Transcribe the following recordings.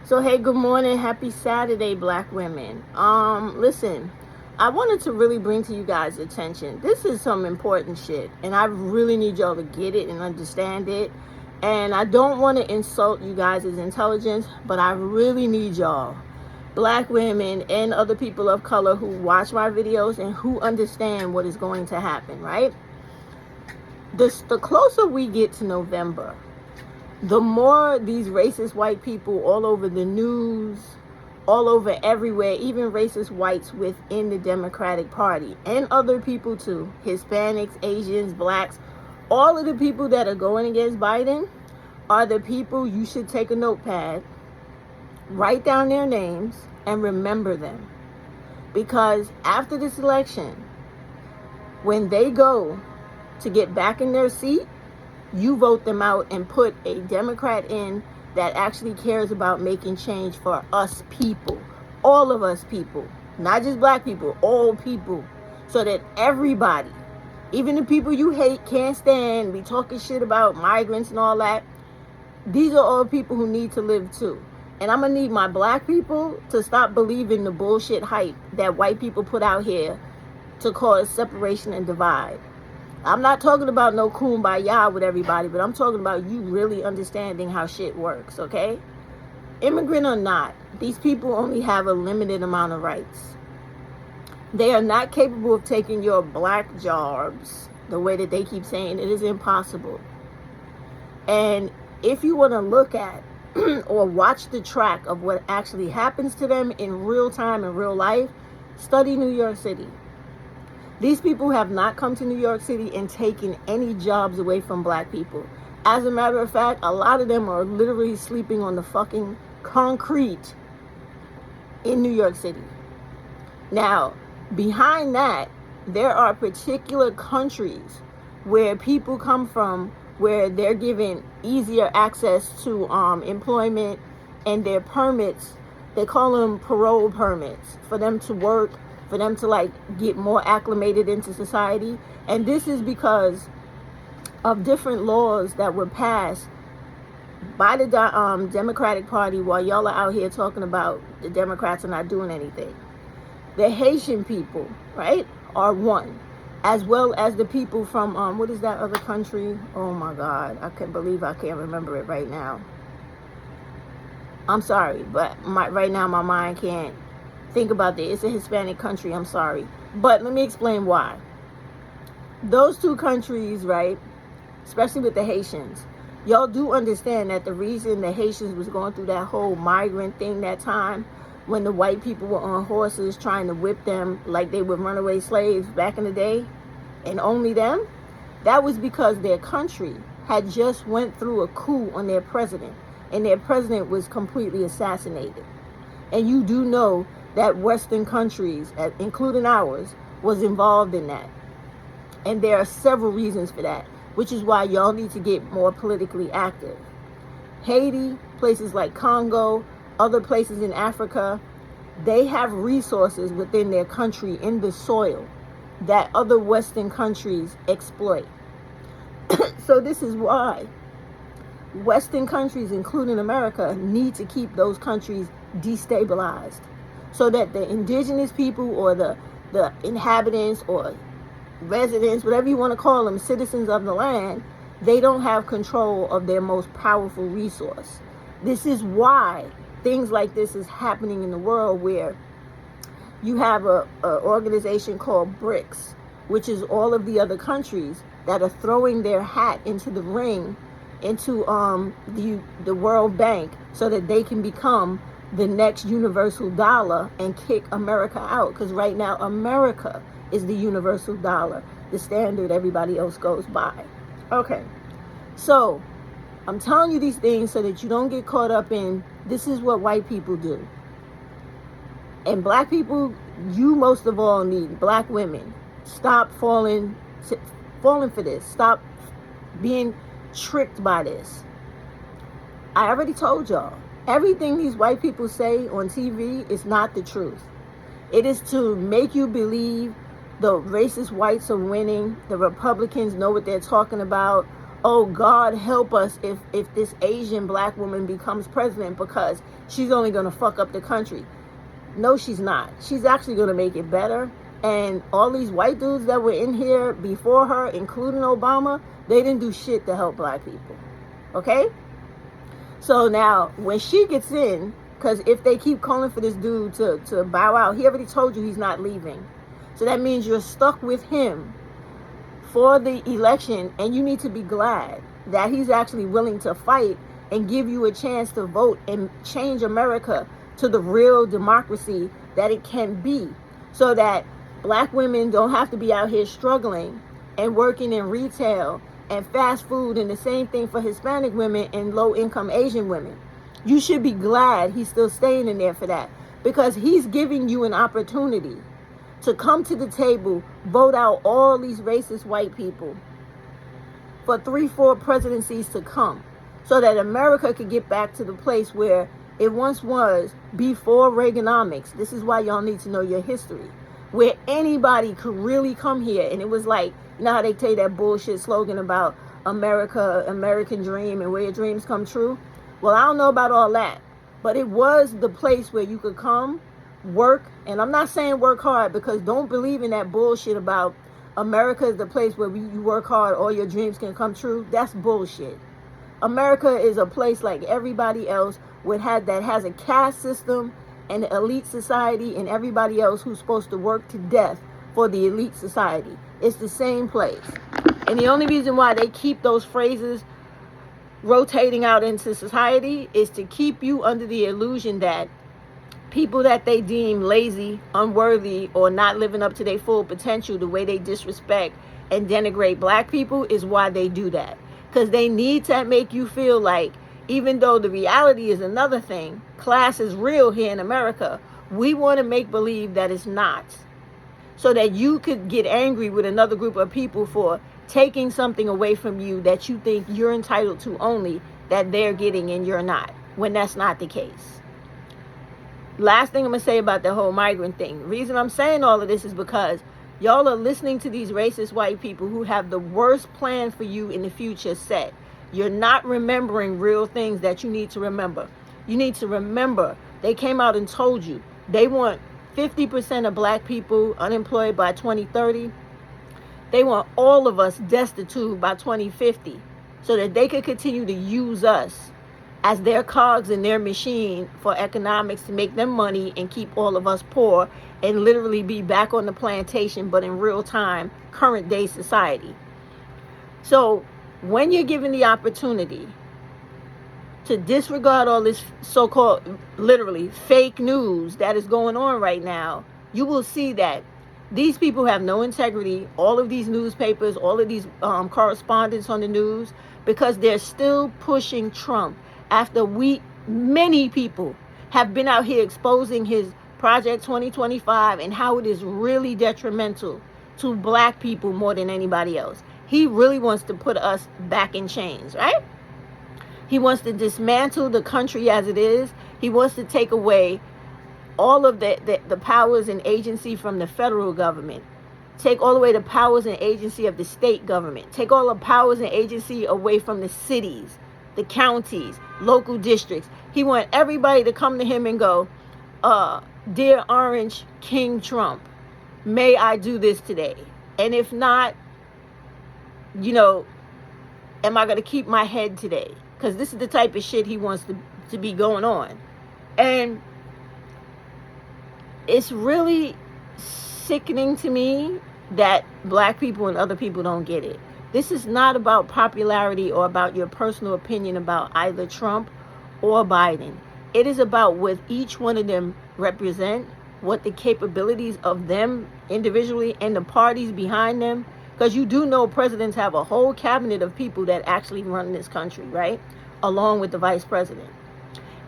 So hey, good morning, happy Saturday, black women. Listen, I wanted to really bring to you guys attention. This is some important shit, and I really need y'all to get it and understand it. And I don't want to insult you guys' intelligence, but I really need y'all, black women and other people of color who watch my videos and who understand what is going to happen, right? The closer we get to November, the more these racist white people all over the news, all over everywhere, even racist whites within the Democratic Party and other people too, Hispanics, Asians, blacks, all of the people that are going against Biden are the people you should take a notepad, write down their names, and remember them. Because after this election, when they go to get back in their seat, you vote them out and put a Democrat in that actually cares about making change for us people, all of us people, not just black people, all people, so that everybody, even the people you hate, can't stand, be talking shit about migrants and all that, these are all people who need to live too. And I'm gonna need my black people to stop believing the bullshit hype that white people put out here to cause separation and divide. I'm not talking about no kumbaya with everybody, but I'm talking about you really understanding how shit works, okay? Immigrant or not, these people only have a limited amount of rights. They are not capable of taking your black jobs the way that they keep saying. It is impossible. And if you want to look at or watch the track of what actually happens to them in real time, in real life, study New York City. These people have not come to New York City and taken any jobs away from black people. As a matter of fact, a lot of them are literally sleeping on the fucking concrete in New York City. Now, behind that, there are particular countries where people come from where they're given easier access to employment, and their permits, they call them parole permits, for them to work, for them to get more acclimated into society. And this is because of different laws that were passed by the Democratic Party while y'all are out here talking about the Democrats are not doing anything. The Haitian people, right, are one, as well as the people from, what is that other country? Oh my God, I can't believe I can't remember it right now. I'm sorry, but right now my mind can't think about that. It's a Hispanic country, I'm sorry. But let me explain why. Those two countries, right, especially with the Haitians, y'all do understand that the reason the Haitians was going through that whole migrant thing that time, when the white people were on horses trying to whip them like they were runaway slaves back in the day, and only them, that was because their country had just went through a coup on their president, and their president was completely assassinated. And you do know that Western countries, including ours, was involved in that. And there are several reasons for that, which is why y'all need to get more politically active. Haiti, places like Congo, other places in Africa, they have resources within their country in the soil that other Western countries exploit. So this is why Western countries, including America, need to keep those countries destabilized, so that the indigenous people or the inhabitants or residents, whatever you want to call them, citizens of the land, they don't have control of their most powerful resource. This is why things like this is happening in the world, where you have a organization called BRICS, which is all of the other countries that are throwing their hat into the ring, into the World Bank, so that they can become the next universal dollar and kick America out. Because right now America is the universal dollar, the standard everybody else goes by. Okay, so I'm telling you these things so that you don't get caught up in, this is what white people do. And black people, you most of all need, black women, stop falling for this. Stop being tricked by this. I already told y'all, everything these white people say on TV is not the truth. It is to make you believe the racist whites are winning, the Republicans know what they're talking about, oh, God help us if this Asian black woman becomes president because she's only going to fuck up the country. No, she's not. She's actually going to make it better. And all these white dudes that were in here before her, including Obama, they didn't do shit to help black people. Okay? So now, when she gets in, because if they keep calling for this dude to bow out, he already told you he's not leaving. So that means you're stuck with him for the election, and you need to be glad that he's actually willing to fight and give you a chance to vote and change America to the real democracy that it can be, so that black women don't have to be out here struggling and working in retail and fast food, and the same thing for Hispanic women and low-income Asian women. You should be glad he's still staying in there for that, because he's giving you an opportunity to come to the table, vote out all these racist white people for 3-4 presidencies to come, so that America could get back to the place where it once was before Reaganomics. This is why y'all need to know your history, where anybody could really come here. And it was like, you know how they tell you that bullshit slogan about America, American dream, and where your dreams come true? Well, I don't know about all that, but it was the place where you could come, work, and I'm not saying work hard, because don't believe in that bullshit about America is the place where you work hard, all your dreams can come true. That's bullshit. America is a place like everybody else that has a caste system and an elite society, and everybody else who's supposed to work to death for the elite society. It's the same place. And the only reason why they keep those phrases rotating out into society is to keep you under the illusion that people that they deem lazy, unworthy, or not living up to their full potential, the way they disrespect and denigrate black people, is why they do that. Because they need to make you feel like, even though the reality is another thing, class is real here in America, we want to make believe that it's not, so that you could get angry with another group of people for taking something away from you that you think you're entitled to only, that they're getting and you're not, when that's not the case. Last thing I'm going to say about the whole migrant thing. The reason I'm saying all of this is because y'all are listening to these racist white people who have the worst plan for you in the future set. You're not remembering real things that you need to remember. You need to remember they came out and told you they want 50% of black people unemployed by 2030. They want all of us destitute by 2050, so that they could continue to use us as their cogs in their machine for economics to make them money and keep all of us poor and literally be back on the plantation, but in real time, current day society. So when you're given the opportunity to disregard all this so-called, literally, fake news that is going on right now, you will see that these people have no integrity. All of these newspapers, all of these correspondents on the news, because they're still pushing Trump after many people have been out here exposing his Project 2025 and how it is really detrimental to black people more than anybody else. He really wants to put us back in chains, right? He wants to dismantle the country as it is. He wants to take away all of the powers and agency from the federal government. Take all the way the powers and agency of the state government. Take all the powers and agency away from the cities, the counties, local districts. He wants everybody to come to him and go, Dear Orange King Trump, may I do this today? And if not, am I going to keep my head today? Because this is the type of shit he wants to be going on. And it's really sickening to me that black people and other people don't get it. This is not about popularity or about your personal opinion about either Trump or Biden. It is about what each one of them represent, what the capabilities of them individually and the parties behind them. Because you do know presidents have a whole cabinet of people that actually run this country, right? Along with the vice president.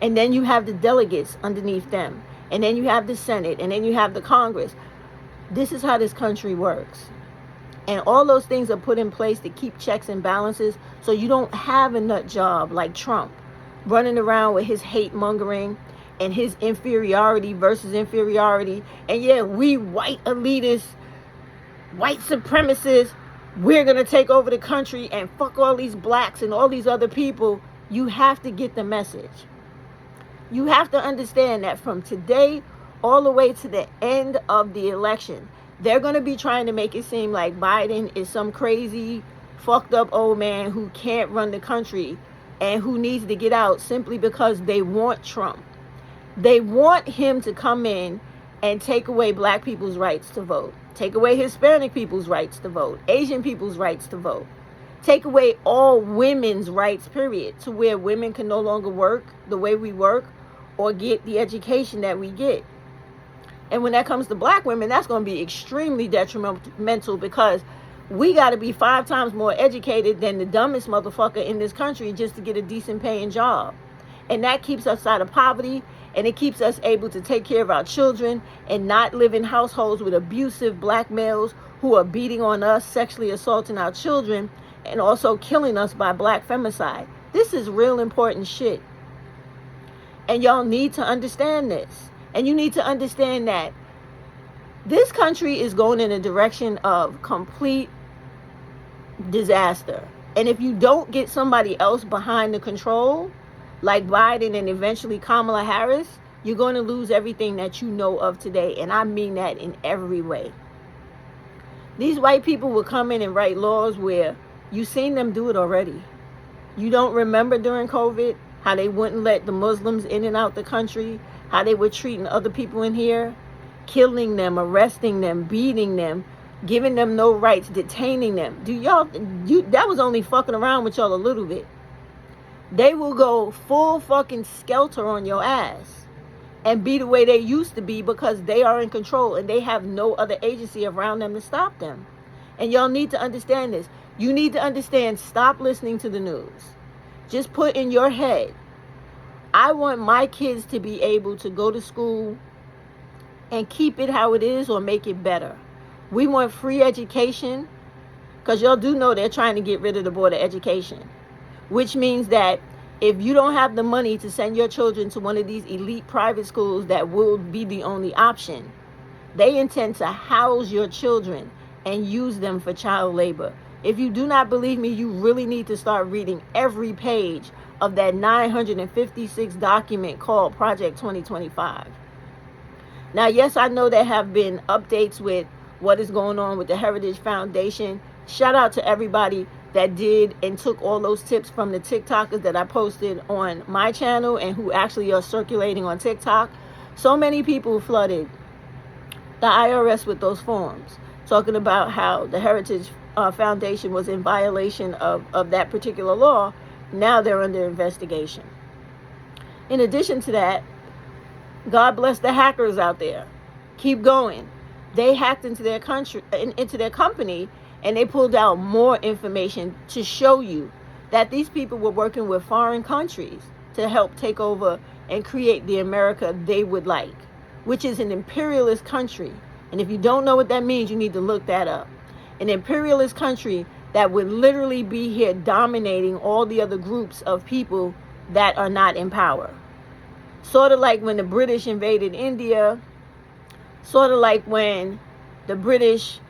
And then you have the delegates underneath them. And then you have the Senate. And then you have the Congress. This is how this country works. And all those things are put in place to keep checks and balances, so you don't have a nut job like Trump running around with his hate mongering and his inferiority versus inferiority. And yeah, we white elitists, white supremacists, we're going to take over the country and fuck all these blacks and all these other people. You have to get the message. You have to understand that from today all the way to the end of the election, they're going to be trying to make it seem like Biden is some crazy, fucked up old man who can't run the country and who needs to get out simply because they want Trump. They want him to come in and take away black people's rights to vote, take away Hispanic people's rights to vote, Asian people's rights to vote, take away all women's rights, period, to where women can no longer work the way we work or get the education that we get. And when that comes to black women, that's going to be extremely detrimental, because we got to be 5 times more educated than the dumbest motherfucker in this country just to get a decent paying job. And that keeps us out of poverty, and it keeps us able to take care of our children and not live in households with abusive black males who are beating on us, sexually assaulting our children, and also killing us by black femicide. This is real important shit. And y'all need to understand this. And you need to understand that this country is going in a direction of complete disaster. And if you don't get somebody else behind the control, like Biden and eventually Kamala Harris, you're going to lose everything that you know of today. And I mean that in every way. These white people will come in and write laws where you've seen them do it already. You don't remember during COVID how they wouldn't let the Muslims in and out the country, how they were treating other people in here, killing them, arresting them, beating them, giving them no rights, detaining them. That was only fucking around with y'all a little bit. They will go full fucking skelter on your ass and be the way they used to be, because they are in control and they have no other agency around them to stop them. And y'all need to understand this. You need to understand, stop listening to the news. Just put in your head, I want my kids to be able to go to school and keep it how it is or make it better. We want free education, because y'all do know they're trying to get rid of the board of education, which means that if you don't have the money to send your children to one of these elite private schools that will be the only option, they intend to house your children and use them for child labor. If you do not believe me, you really need to start reading every page of that 956 document called Project 2025. Now, yes, I know there have been updates with what is going on with the Heritage Foundation. Shout out to everybody that did and took all those tips from the TikTokers that I posted on my channel and who actually are circulating on TikTok. So many people flooded the IRS with those forms, talking about how the Heritage Foundation was in violation of that particular law. Now they're under investigation. In addition to that, God bless the hackers out there. Keep going. They hacked into their company, and they pulled out more information to show you that these people were working with foreign countries to help take over and create the America they would like, which is an imperialist country. And if you don't know what that means, you need to look that up. An imperialist country that would literally be here dominating all the other groups of people that are not in power. Sort of like when the British invaded India, sort of like when the British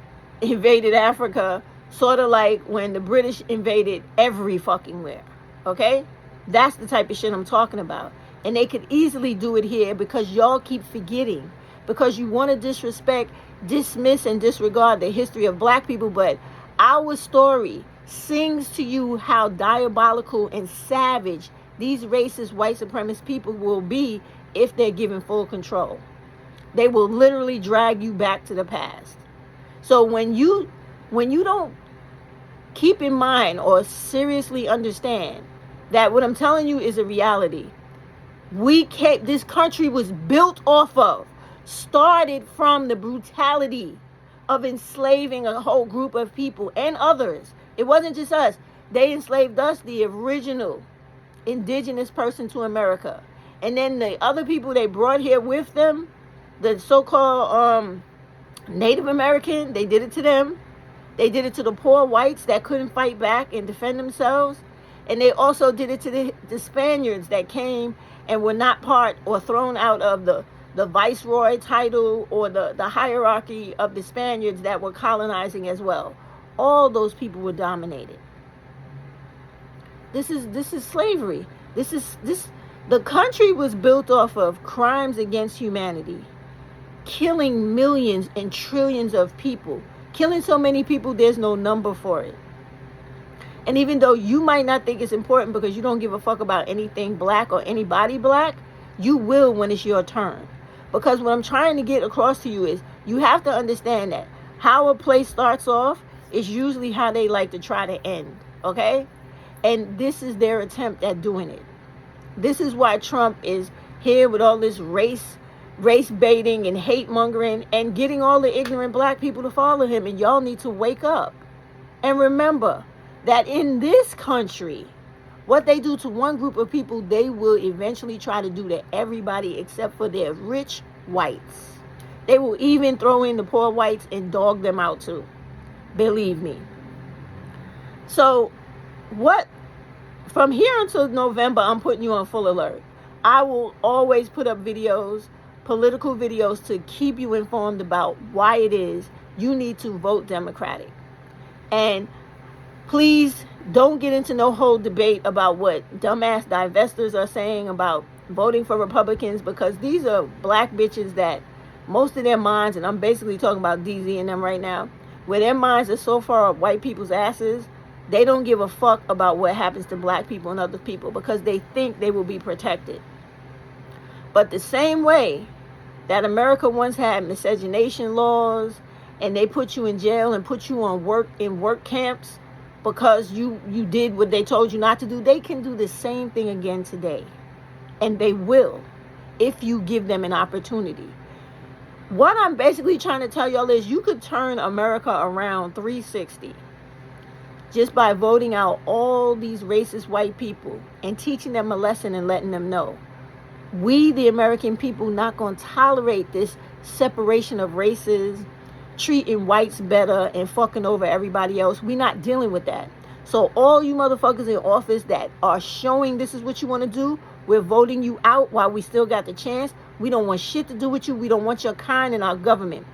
invaded Africa, sort of like when the British invaded every fucking where. Okay? That's the type of shit I'm talking about. And they could easily do it here because y'all keep forgetting. Because you want to disrespect, dismiss, and disregard the history of black people. But our story sings to you how diabolical and savage these racist white supremacist people will be if they're given full control. They will literally drag you back to the past. So when you don't keep in mind or seriously understand that what I'm telling you is a reality, this country was built off of, started from the brutality of enslaving a whole group of people and others. It wasn't just us. They enslaved us, the original indigenous person to America. And then the other people they brought here with them, the so-called Native American, they did it to them. They did it to the poor whites that couldn't fight back and defend themselves. And they also did it to the Spaniards that came and were not part or thrown out of the viceroy title or the hierarchy of the Spaniards that were colonizing as well. all those people were dominated. This is slavery. The country was built off of crimes against humanity, killing millions and trillions of people, killing so many people there's no number for it. And even though you might not think it's important because you don't give a fuck about anything black or anybody black, you will when it's your turn. Because what I'm trying to get across to you is you have to understand that how a place starts off is usually how they like to try to end, okay? And this is their attempt at doing it. This is why Trump is here with all this race baiting and hate mongering and getting all the ignorant black people to follow him. And y'all need to wake up and remember that in this country, what they do to one group of people, they will eventually try to do to everybody except for their rich whites. They will even throw in the poor whites and dog them out too. Believe me. So what, from here until November, I'm putting you on full alert. I will always put up videos, political videos, to keep you informed about why it is you need to vote Democratic. And please don't get into no whole debate about what dumbass divestors are saying about voting for Republicans, because these are black bitches that most of their minds, and I'm basically talking about DZ and them right now, where their minds are so far up white people's asses, they don't give a fuck about what happens to black people and other people because they think they will be protected. But the same way that America once had miscegenation laws and they put you in jail and put you on work camps because you did what they told you not to do, they can do the same thing again today. And they will, if you give them an opportunity. What I'm basically trying to tell y'all is you could turn America around 360 just by voting out all these racist white people and teaching them a lesson and letting them know. We, the American people, not going to tolerate this separation of races, treating whites better and fucking over everybody else. We're not dealing with that. So all you motherfuckers in office that are showing this is what you want to do, we're voting you out while we still got the chance. We don't want shit to do with you. We don't want your kind in our government.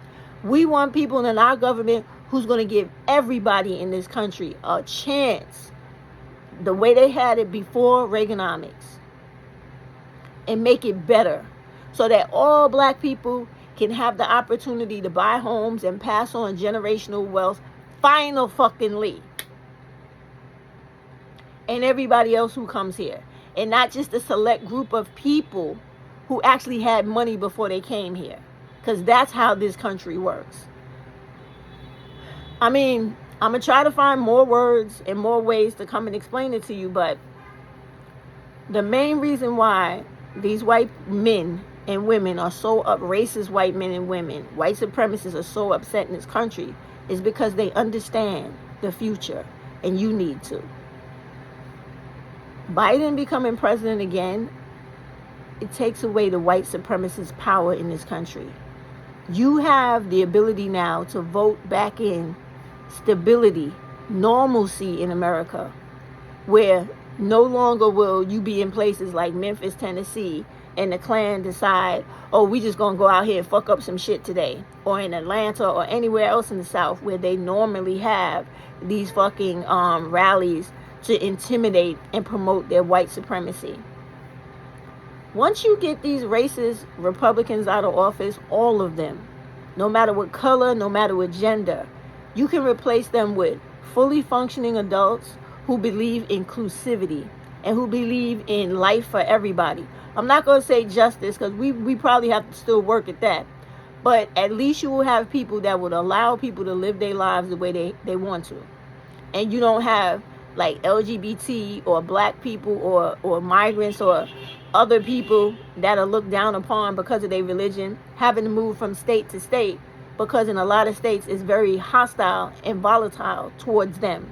We want people in our government who's going to give everybody in this country a chance, the way they had it before Reaganomics, and make it better so that all black people can have the opportunity to buy homes and pass on generational wealth fucking-ly. And everybody else who comes here. And not just a select group of people who actually had money before they came here. Because that's how this country works. I mean, I'm going to try to find more words and more ways to come and explain it to you. But the main reason why these white men and women are so racist white men and women, white supremacists are so upset in this country, is because they understand the future. And you need to. Biden becoming president again, it takes away the white supremacist power in this country. You have the ability now to vote back in stability, normalcy in America, where no longer will you be in places like Memphis, Tennessee, and the Klan decide, oh, we just gonna go out here and fuck up some shit today, or in Atlanta or anywhere else in the South where they normally have these fucking rallies to intimidate and promote their white supremacy. Once you get these racist Republicans out of office, all of them, no matter what color, no matter what gender, you can replace them with fully functioning adults who believe in inclusivity and who believe in life for everybody. I'm not going to say justice because we probably have to still work at that. But at least you will have people that would allow people to live their lives the way they want to. And you don't have like LGBT or black people or migrants or other people that are looked down upon because of their religion having to move from state to state, because in a lot of states it's very hostile and volatile towards them.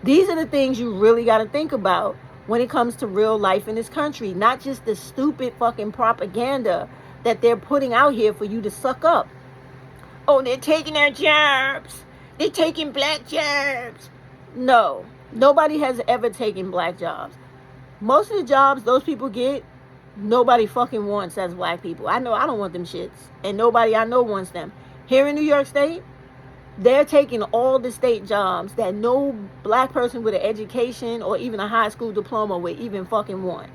These are the things you really got to think about when it comes to real life in this country, not just the stupid fucking propaganda that they're putting out here for you to suck up. Oh, they're taking our jobs. They're taking black jobs. No. Nobody has ever taken black jobs. Most of the jobs those people get, nobody fucking wants as black people. I know I don't want them shits. And nobody I know wants them. Here in New York State, They're taking all the state jobs that no black person with an education or even a high school diploma would even fucking want.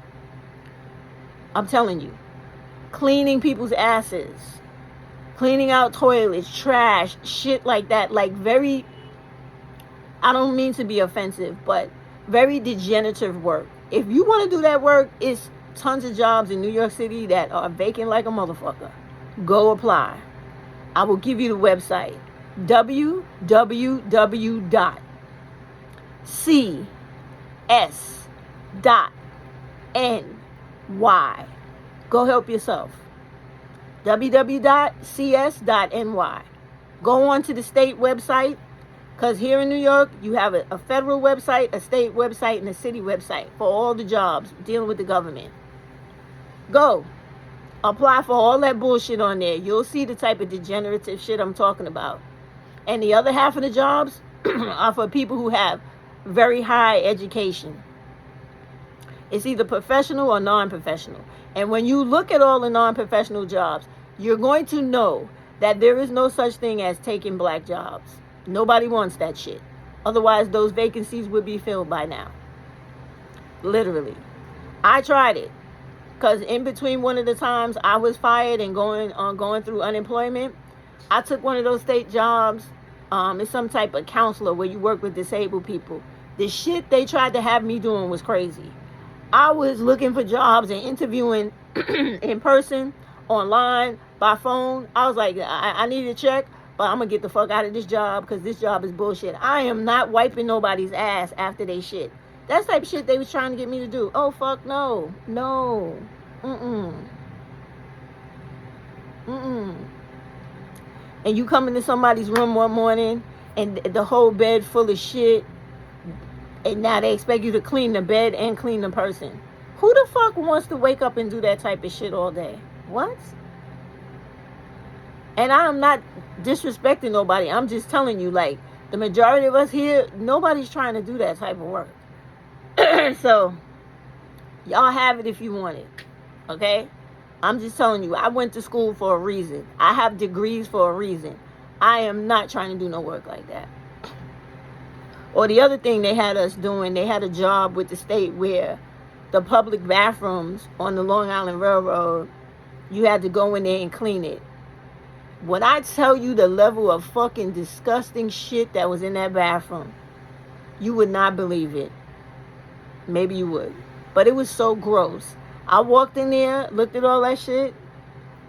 I'm telling you. Cleaning people's asses. Cleaning out toilets, trash, shit like that. Like very, I don't mean to be offensive, but very degenerative work. If you want to do that work, it's tons of jobs in New York City that are vacant like a motherfucker. Go apply. I will give you the website. www.cs.ny. Go help yourself. www.cs.ny. Go on to the state website, because here in New York, you have a federal website, a state website, and a city website for all the jobs dealing with the government. Go. Apply for all that bullshit on there. You'll see the type of degenerative shit I'm talking about. And the other half of the jobs are for people who have very high education. It's either professional or non-professional. And when you look at all the non-professional jobs, you're going to know that there is no such thing as taking black jobs. Nobody wants that shit. Otherwise, those vacancies would be filled by now. Literally. I tried it. Because in between one of the times I was fired and going through unemployment, I took one of those state jobs. It's some type of counselor where you work with disabled people. The shit they tried to have me doing was crazy. I was looking for jobs and interviewing in person, online, by phone. I was like, I need a check, but I'm going to get the fuck out of this job because this job is bullshit. I am not wiping nobody's ass after they shit. That's the type of shit they was trying to get me to do. Oh, fuck no. No. And you come into somebody's room one morning and the whole bed full of shit, and now they expect you to clean the bed and clean the person. Who the fuck wants to wake up and do that type of shit all day? What? And I'm not disrespecting nobody. I'm just telling you, like, the majority of us here, nobody's trying to do that type of work. So, y'all have it if you want it. Okay? I'm just telling you, I went to school for a reason. I have degrees for a reason. I am not trying to do no work like that. Or the other thing they had us doing, they had a job with the state where the public bathrooms on the Long Island Railroad, you had to go in there and clean it. When I tell you the level of fucking disgusting shit that was in that bathroom, you would not believe it. Maybe you would. But it was so gross. I walked in there, looked at all that shit.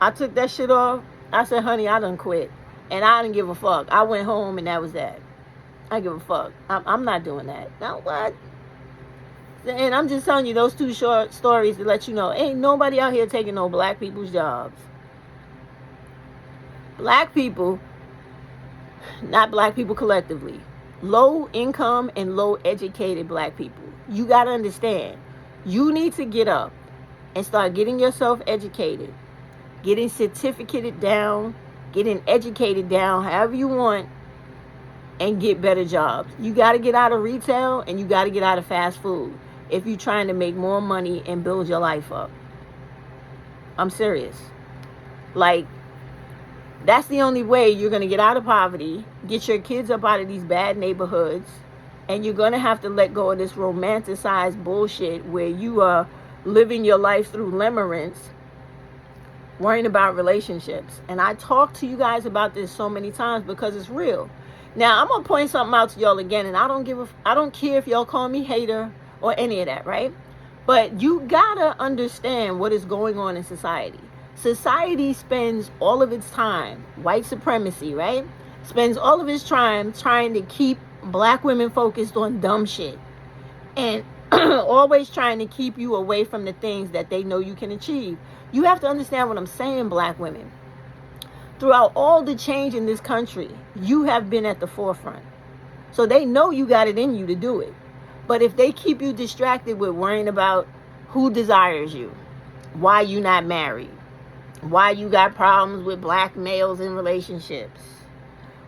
I took that shit off. I said, honey, I done quit. And I didn't give a fuck. I went home and that was that. I give a fuck. I'm not doing that. Now what? And I'm just telling you those two short stories to let you know, ain't nobody out here taking no black people's jobs. Black people, not black people collectively, low income and low educated black people. You got to understand, you need to get up and start getting yourself educated, getting certificated down, getting educated down, however you want, and get better jobs. You got to get out of retail and you got to get out of fast food if you're trying to make more money and build your life up. I'm serious. Like, that's the only way you're going to get out of poverty, get your kids up out of these bad neighborhoods, and you're going to have to let go of this romanticized bullshit where you are living your life through limerence, worrying about relationships. And I talk to you guys about this so many times because it's real. Now, I'm going to point something out to y'all again, and I don't care if y'all call me hater or any of that, right? But you got to understand what is going on in society. Society spends all of its time, white supremacy, right? Spends all of its time trying to keep black women focused on dumb shit. And always trying to keep you away from the things that they know you can achieve. You have to understand what I'm saying, black women. Throughout all the change in this country, you have been at the forefront. So they know you got it in you to do it. But if they keep you distracted with worrying about who desires you, why you not married, why you got problems with black males in relationships,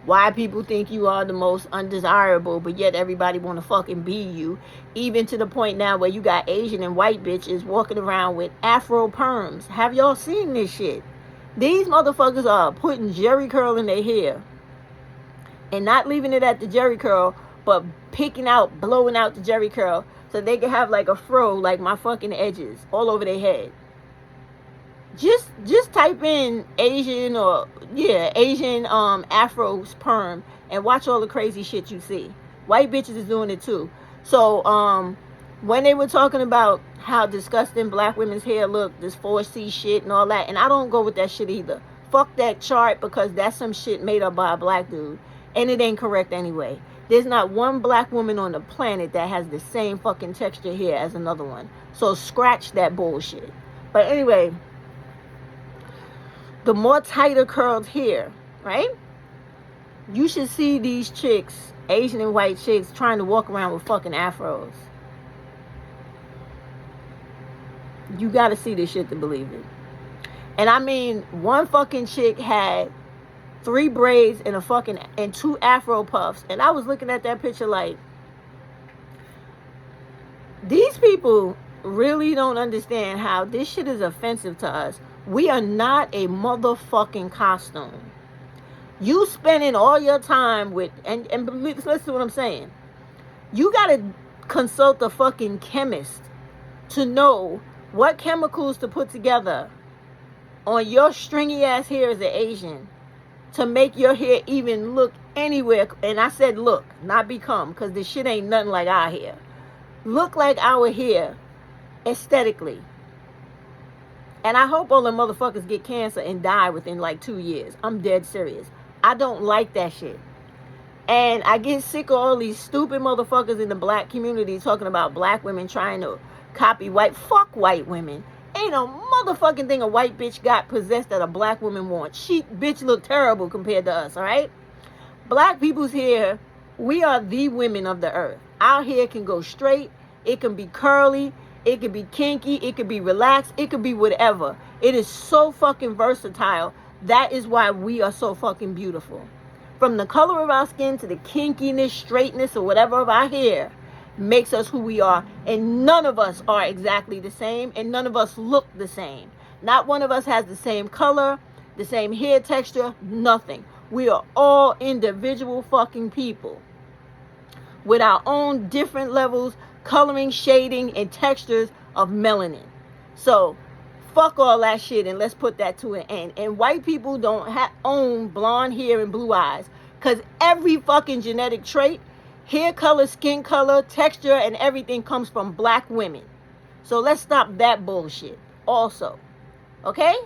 why people think you are the most undesirable, but yet everybody want to fucking be you, even to the point now where you got Asian and white bitches walking around with afro perms. Have y'all seen this shit? These motherfuckers are putting Jerry curl in their hair and not leaving it at the Jerry curl, but blowing out the Jerry curl so they can have like a fro like my fucking edges all over their head. Just type in Asian Afro perm and watch all the crazy shit you see. White bitches is doing it too. So when they were talking about how disgusting black women's hair look, this 4C shit and all that, and I don't go with that shit either. Fuck that chart, because that's some shit made up by a black dude, and it ain't correct anyway. There's not one black woman on the planet that has the same fucking texture hair as another one. So scratch that bullshit. But anyway, the more tighter curled hair, right? You should see these chicks, Asian and white chicks, trying to walk around with fucking afros. You gotta see this shit to believe it. And I mean, one fucking chick had 3 braids and 2 afro puffs. And I was looking at that picture like, these people really don't understand how this shit is offensive to us. We are not a motherfucking costume. You spending all your time with, and listen to what I'm saying. You gotta consult a fucking chemist to know what chemicals to put together on your stringy ass hair as an Asian to make your hair even look anywhere. And I said look, not become, because this shit ain't nothing like our hair. Look like our hair aesthetically. And I hope all the motherfuckers get cancer and die within like 2 years. I'm dead serious. I don't like that shit. And I get sick of all these stupid motherfuckers in the black community talking about black women trying to copy white. Fuck white women. Ain't no motherfucking thing a white bitch got possessed that a black woman wants. She bitch look terrible compared to us, alright? Black people's hair, we are the women of the earth. Our hair can go straight. It can be curly. It could be kinky. It could be relaxed. It could be whatever. It is so fucking versatile. That is why we are so fucking beautiful. From the color of our skin to the kinkiness, straightness, or whatever of our hair makes us who we are. And none of us are exactly the same. And none of us look the same. Not one of us has the same color, the same hair texture, nothing. We are all individual fucking people with our own different levels, coloring, shading, and textures of melanin. So fuck all that shit and let's put that to an end. And white people don't own blonde hair and blue eyes, because every fucking genetic trait, hair color, skin color, texture, and everything comes from black women. So let's stop that bullshit also. Okay?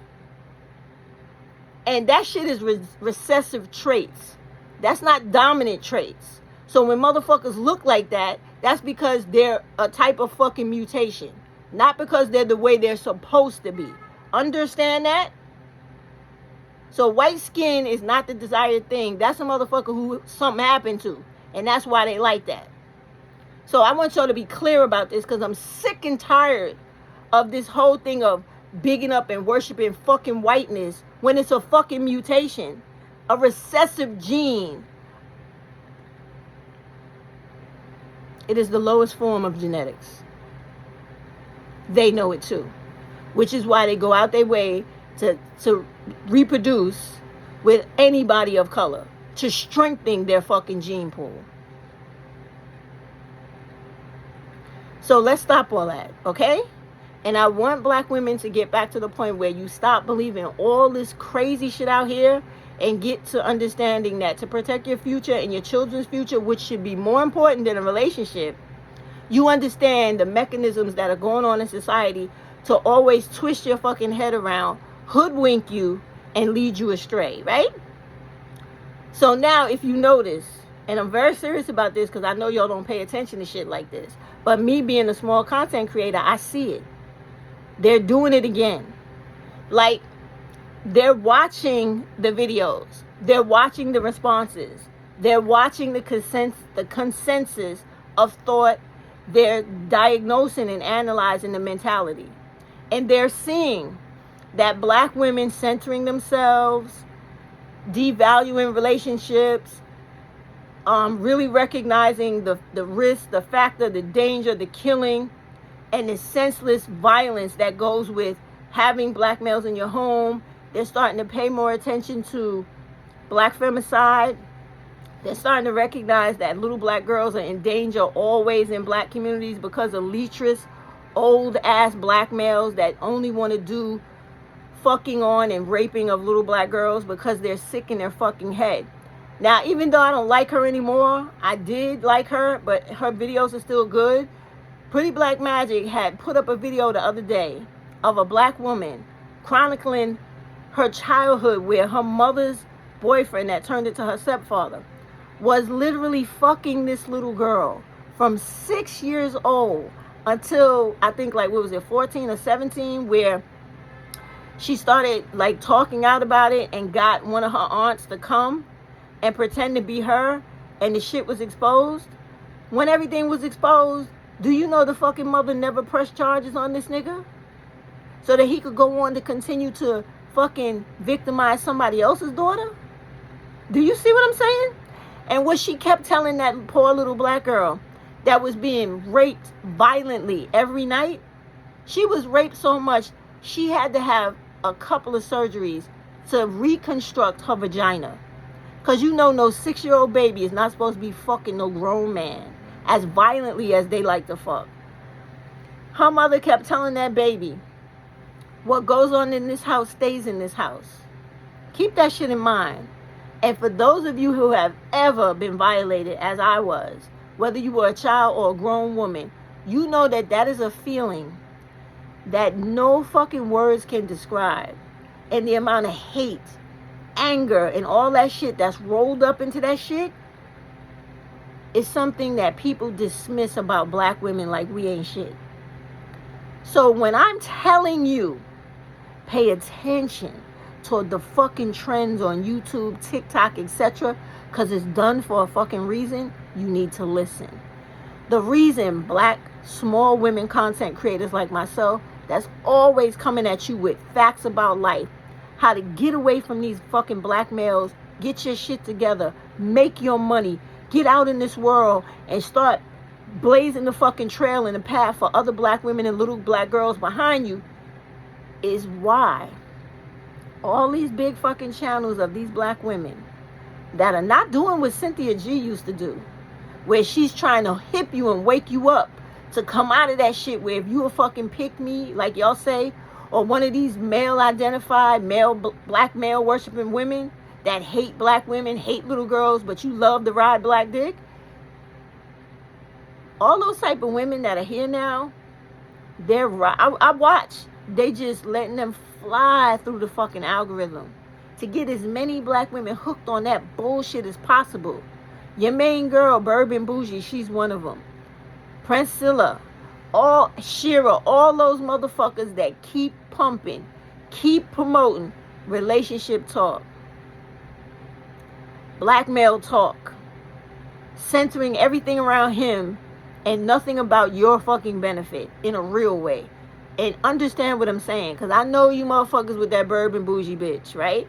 And that shit is recessive traits. That's not dominant traits. So when motherfuckers look like that, that's because they're a type of fucking mutation. Not because they're the way they're supposed to be. Understand that? So white skin is not the desired thing. That's a motherfucker who something happened to. And that's why they like that. So I want y'all to be clear about this, because I'm sick and tired of this whole thing of bigging up and worshiping fucking whiteness when it's a fucking mutation. A recessive gene. It is the lowest form of genetics. They know it too. Which is why they go out their way to reproduce with anybody of color, to strengthen their fucking gene pool. So let's stop all that, okay? And I want black women to get back to the point where you stop believing all this crazy shit out here and get to understanding that to protect your future and your children's future, which should be more important than a relationship, you understand the mechanisms that are going on in society to always twist your fucking head around, hoodwink you, and lead you astray, right? So now if you notice, and I'm very serious about this because I know y'all don't pay attention to shit like this, but me being a small content creator, I see it. They're doing it again. Like, they're watching the videos. They're watching the responses. They're watching the consensus of thought. They're diagnosing and analyzing the mentality. And they're seeing that black women centering themselves, devaluing relationships, really recognizing the risk, the factor, the danger, the killing, and the senseless violence that goes with having black males in your home. They're starting to pay more attention to black femicide, They're starting to recognize that little black girls are in danger always in black communities because of lecherous, old-ass black males that only want to do fucking on and raping of little black girls because they're sick in their fucking head. Now, even though I don't like her anymore, I did like her, but her videos are still good. Pretty Black Magic had put up a video the other day of a black woman chronicling her childhood where her mother's boyfriend that turned into her stepfather was literally fucking this little girl from 6 years old until I think like, what was it, 14 or 17, where she started like talking out about it and got one of her aunts to come and pretend to be her, and the shit was exposed. When everything was exposed, do you know the fucking mother never pressed charges on this nigga? So that he could go on to continue to fucking victimize somebody else's daughter? Do you see what I'm saying? And what she kept telling that poor little black girl that was being raped violently every night, she was raped so much, she had to have a couple of surgeries to reconstruct her vagina. Because you know no 6-year-old baby is not supposed to be fucking no grown man as violently as they like to fuck. Her mother kept telling that baby, what goes on in this house stays in this house. Keep that shit in mind. And for those of you who have ever been violated, as I was, whether you were a child or a grown woman, you know that that is a feeling that no fucking words can describe. And the amount of hate, anger, and all that shit that's rolled up into that shit is something that people dismiss about black women like we ain't shit. So when I'm telling you, pay attention to the fucking trends on YouTube, TikTok, etc., because it's done for a fucking reason, you need to listen. The reason black small women content creators like myself, that's always coming at you with facts about life, how to get away from these fucking black males, get your shit together, make your money, get out in this world and start blazing the fucking trail and the path for other black women and little black girls behind you, is why all these big fucking channels of these black women that are not doing what Cynthia G used to do, where she's trying to hip you and wake you up to come out of that shit, where if you a fucking pick me, like y'all say, or one of these male identified, black male worshiping women that hate black women, hate little girls, but you love to ride black dick, all those type of women that are here now, I watch, they just letting them fly through the fucking algorithm to get as many black women hooked on that bullshit as possible. Your main girl, Bourbon Bougie, she's one of them. Priscilla, all Shira, all those motherfuckers that keep pumping, keep promoting relationship talk, black male talk, centering everything around him and nothing about your fucking benefit in a real way. And understand what I'm saying, because I know you motherfuckers with that Bourbon Bougie bitch, right?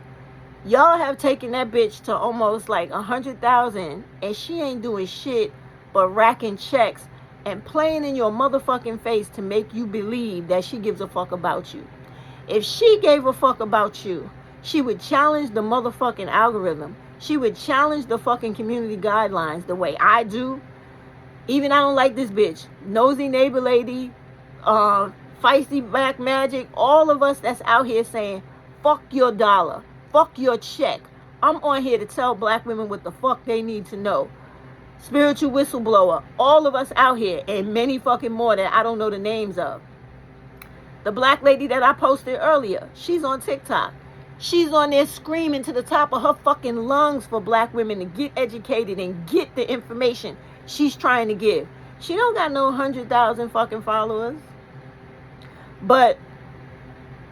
Y'all have taken that bitch to almost like 100,000 and she ain't doing shit but racking checks and playing in your motherfucking face to make you believe that she gives a fuck about you. If she gave a fuck about you, she would challenge the motherfucking algorithm. She would challenge the fucking community guidelines the way I do. Even I don't like this bitch. Nosy Neighbor Lady, Feisty Black Magic, all of us that's out here saying, fuck your dollar, fuck your check. I'm on here to tell black women what the fuck they need to know. Spiritual whistleblower, all of us out here, and many fucking more that I don't know the names of. The black lady that I posted earlier, she's on TikTok. She's on there screaming to the top of her fucking lungs for black women to get educated and get the information she's trying to give. She don't got no 100,000 fucking followers. But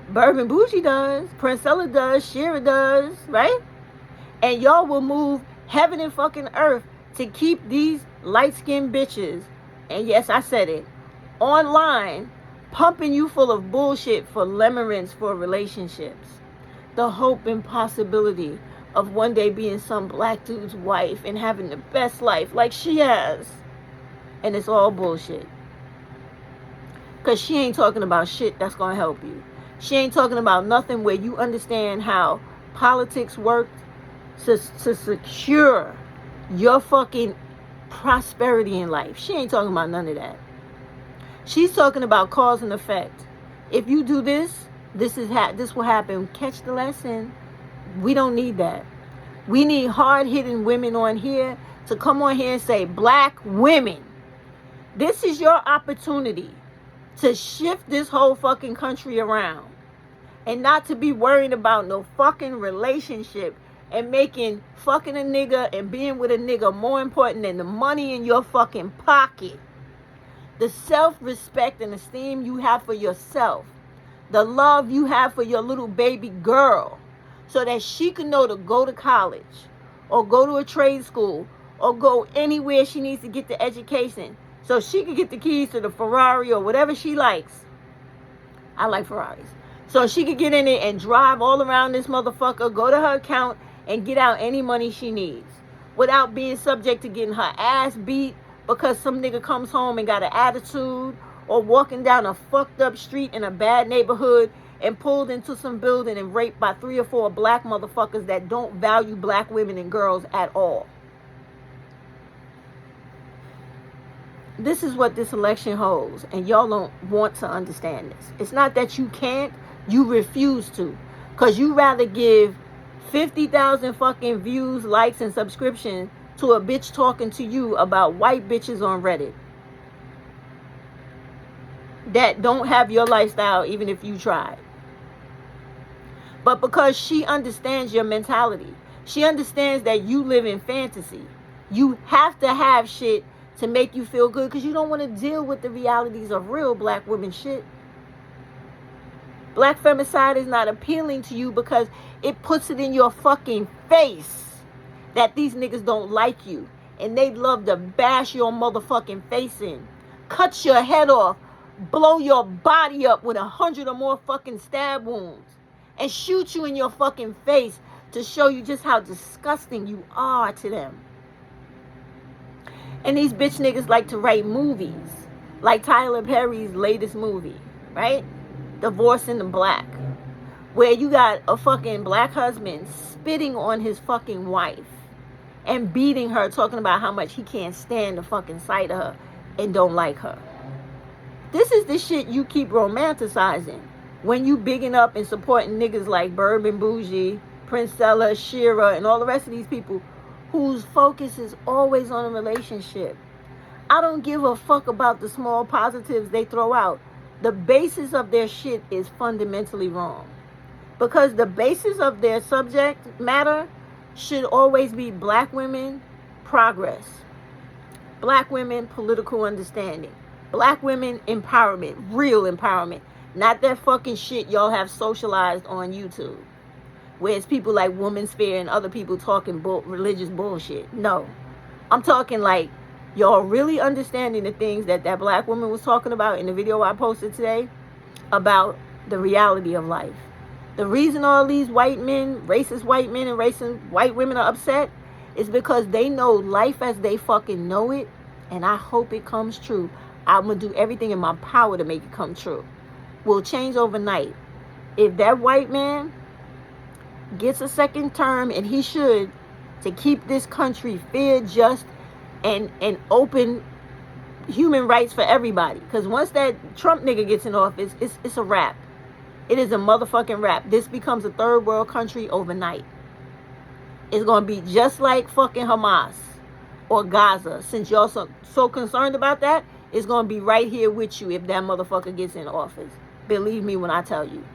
Bourbon Bougie does, Priscilla does, Shira does, right? And y'all will move heaven and fucking earth to keep these light-skinned bitches, and yes, I said it, online, pumping you full of bullshit for limerence for relationships. The hope and possibility of one day being some black dude's wife and having the best life like she has. And it's all bullshit. Because she ain't talking about shit that's going to help you. She ain't talking about nothing where you understand how politics work to secure your fucking prosperity in life. She ain't talking about none of that. She's talking about cause and effect. If you do this, this will happen. Catch the lesson. We don't need that. We need hard-hitting women on here to come on here and say, black women, this is your opportunity to shift this whole fucking country around. And not to be worried about no fucking relationship and making fucking a nigga and being with a nigga more important than the money in your fucking pocket. The self-respect and esteem you have for yourself. The love you have for your little baby girl. So that she can know to go to college. Or go to a trade school. Or go anywhere she needs to get the education. So she can get the keys to the Ferrari or whatever she likes. I like Ferraris. So she could get in it and drive all around this motherfucker, go to her account, and get out any money she needs. Without being subject to getting her ass beat because some nigga comes home and got an attitude. Or walking down a fucked up street in a bad neighborhood and pulled into some building and raped by 3 or 4 black motherfuckers that don't value black women and girls at all. This is what this election holds. And y'all don't want to understand this. It's not that you can't. You refuse to. Because you rather give 50,000 fucking views, likes, and subscriptions to a bitch talking to you about white bitches on Reddit. That don't have your lifestyle even if you tried. But because she understands your mentality. She understands that you live in fantasy. You have to have shit to make you feel good because you don't want to deal with the realities of real black women shit. Black femicide is not appealing to you because it puts it in your fucking face that these niggas don't like you. And they'd love to bash your motherfucking face in. Cut your head off. Blow your body up with 100 or more fucking stab wounds. And shoot you in your fucking face to show you just how disgusting you are to them. And these bitch niggas like to write movies. Like Tyler Perry's latest movie. Right? Divorce in the Black. Where you got a fucking black husband spitting on his fucking wife. And beating her. Talking about how much he can't stand the fucking sight of her. And don't like her. This is the shit you keep romanticizing. When you bigging up and supporting niggas like Bourbon Bougie, Princella, Shira, and all the rest of these people whose focus is always on a relationship. I don't give a fuck about the small positives they throw out. The basis of their shit is fundamentally wrong. Because the basis of their subject matter should always be black women progress. Black women political understanding. Black women empowerment. Real empowerment. Not that fucking shit y'all have socialized on YouTube. Where it's people like Woman's Sphere and other people talking religious bullshit. No. I'm talking like y'all really understanding the things that black woman was talking about in the video I posted today about the reality of life. The reason all these white men, racist white men and racist white women are upset is because they know life as they fucking know it, and I hope it comes true. I'm going to do everything in my power to make it come true. Will change overnight. If that white man gets a second term, and he should, to keep this country fair, just, and open human rights for everybody. Because once that Trump nigga gets in office, it's a wrap. It is a motherfucking wrap. This becomes a third world country overnight. It's going to be just like fucking Hamas or Gaza. Since y'all so concerned about that, it's going to be right here with you if that motherfucker gets in office. Believe me when I tell you.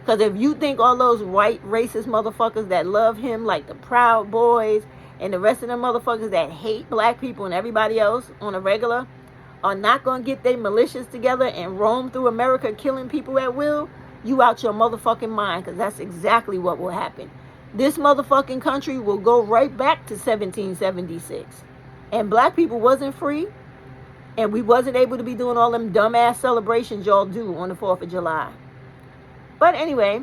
Because if you think all those white racist motherfuckers that love him, like the Proud Boys and the rest of them motherfuckers that hate black people and everybody else on a regular, are not going to get their militias together and roam through America killing people at will, you out your motherfucking mind, because that's exactly what will happen. This motherfucking country will go right back to 1776. And black people wasn't free. And we wasn't able to be doing all them dumbass celebrations y'all do on the 4th of July. But anyway,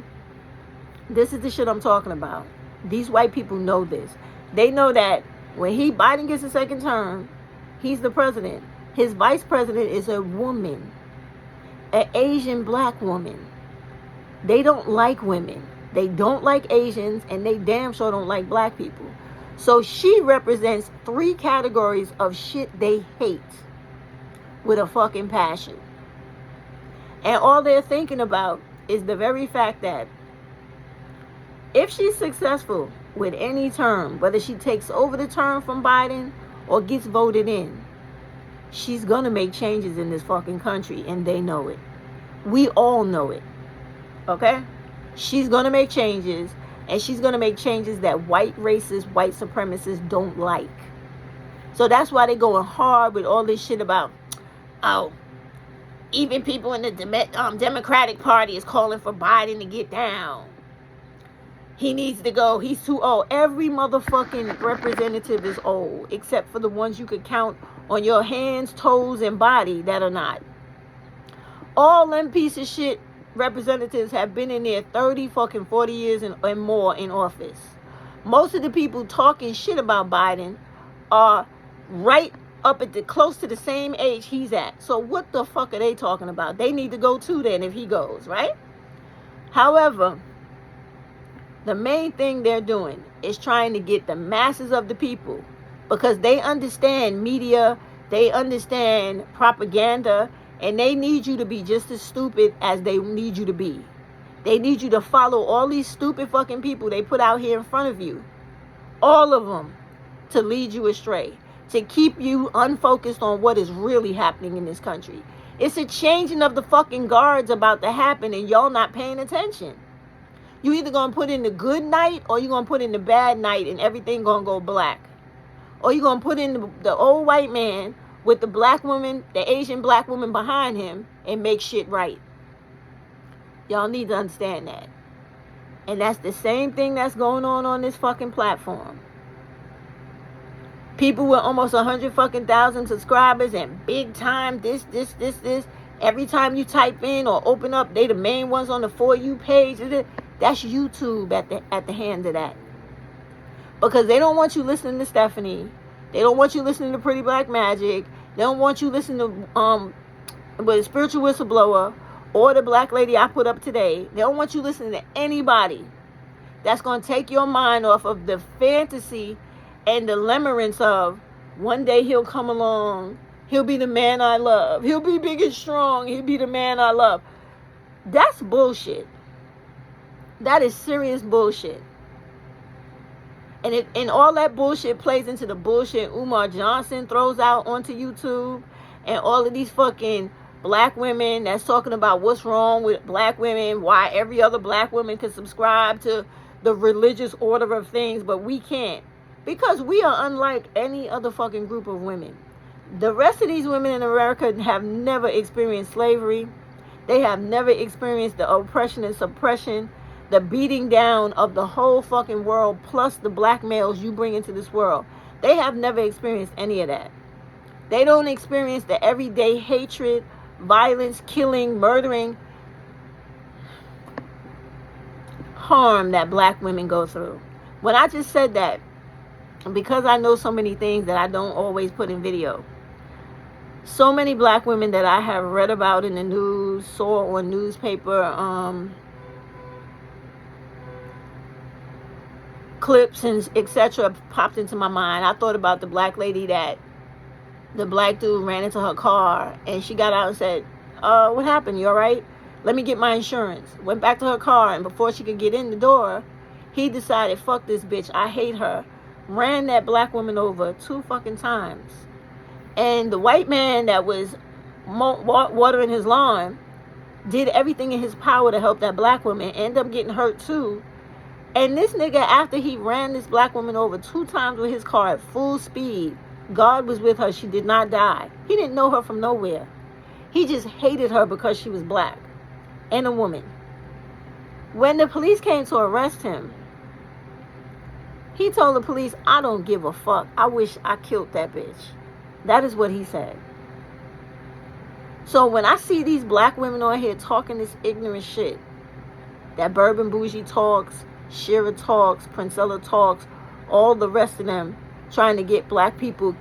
this is the shit I'm talking about. These white people know this. They know that when Biden gets a second term, he's the president. His vice president is a woman. An Asian black woman. They don't like women. They don't like Asians, and they damn sure don't like black people. So she represents 3 categories of shit they hate with a fucking passion. And all they're thinking about is the very fact that if she's successful with any term, whether she takes over the term from Biden or gets voted in, she's gonna make changes in this fucking country, and they know it. We all know it. Okay? She's gonna make changes, and she's gonna make changes that white racists, white supremacists don't like. So that's why they're going hard with all this shit about, oh, even people in the Democratic Party is calling for Biden to get down. He needs to go. He's too old. Every motherfucking representative is old, except for the ones you could count on your hands, toes, and body that are not. All them piece of shit representatives have been in there 30 fucking 40 years and more in office. Most of the people talking shit about Biden are right up at close to the same age he's at. So what the fuck are they talking about? They need to go too then if he goes, right? However, the main thing they're doing is trying to get the masses of the people, because they understand media, they understand propaganda, and they need you to be just as stupid as they need you to be. They need you to follow all these stupid fucking people they put out here in front of you. All of them, to lead you astray, to keep you unfocused on what is really happening in this country. It's a changing of the fucking guards about to happen, and y'all not paying attention. You either gonna put in the good night, or you gonna put in the bad night, and everything gonna go black. Or you gonna put in the old white man with the black woman, the Asian black woman behind him, and make shit right. Y'all need to understand that. And that's the same thing that's going on this fucking platform. People with almost 100 fucking thousand subscribers and big time this. Every time you type in or open up, they the main ones on the For You page. That's YouTube at the hand of that. Because they don't want you listening to Stephanie. They don't want you listening to Pretty Black Magic. They don't want you listening to the Spiritual Whistleblower or the black lady I put up today. They don't want you listening to anybody that's going to take your mind off of the fantasy and the limerence of one day he'll come along. He'll be the man I love. He'll be big and strong. He'll be the man I love. That's bullshit. That is serious bullshit. And all that bullshit plays into the bullshit Umar Johnson throws out onto YouTube, and all of these fucking black women that's talking about what's wrong with black women, why every other black woman can subscribe to the religious order of things, but we can't. Because we are unlike any other fucking group of women. The rest of these women in America have never experienced slavery. They have never experienced the oppression and suppression, the beating down of the whole fucking world, plus the black males you bring into this world. They have never experienced any of that. They don't experience the everyday hatred, violence, killing, murdering, harm that black women go through. When I just said that, because I know so many things that I don't always put in video, so many black women that I have read about in the news, saw on newspaper, clips and etc. popped into my mind. I thought about the black lady that the black dude ran into her car, and she got out and said, what happened? You all right? Let me get my insurance. Went back to her car, and before she could get in the door, he decided, fuck this bitch, I hate her. Ran that black woman over 2 fucking times. And the white man that was watering his lawn did everything in his power to help that black woman, end up getting hurt too. And this nigga, after he ran this black woman over 2 times with his car at full speed, God was with her. She did not die. He didn't know her from nowhere. He just hated her because she was black and a woman. When the police came to arrest him, he told the police, I don't give a fuck. I wish I killed that bitch. That is what he said. So when I see these black women on here talking this ignorant shit, that Bourbon Bougie talks, Shira talks, Princella talks, all the rest of them trying to get black people,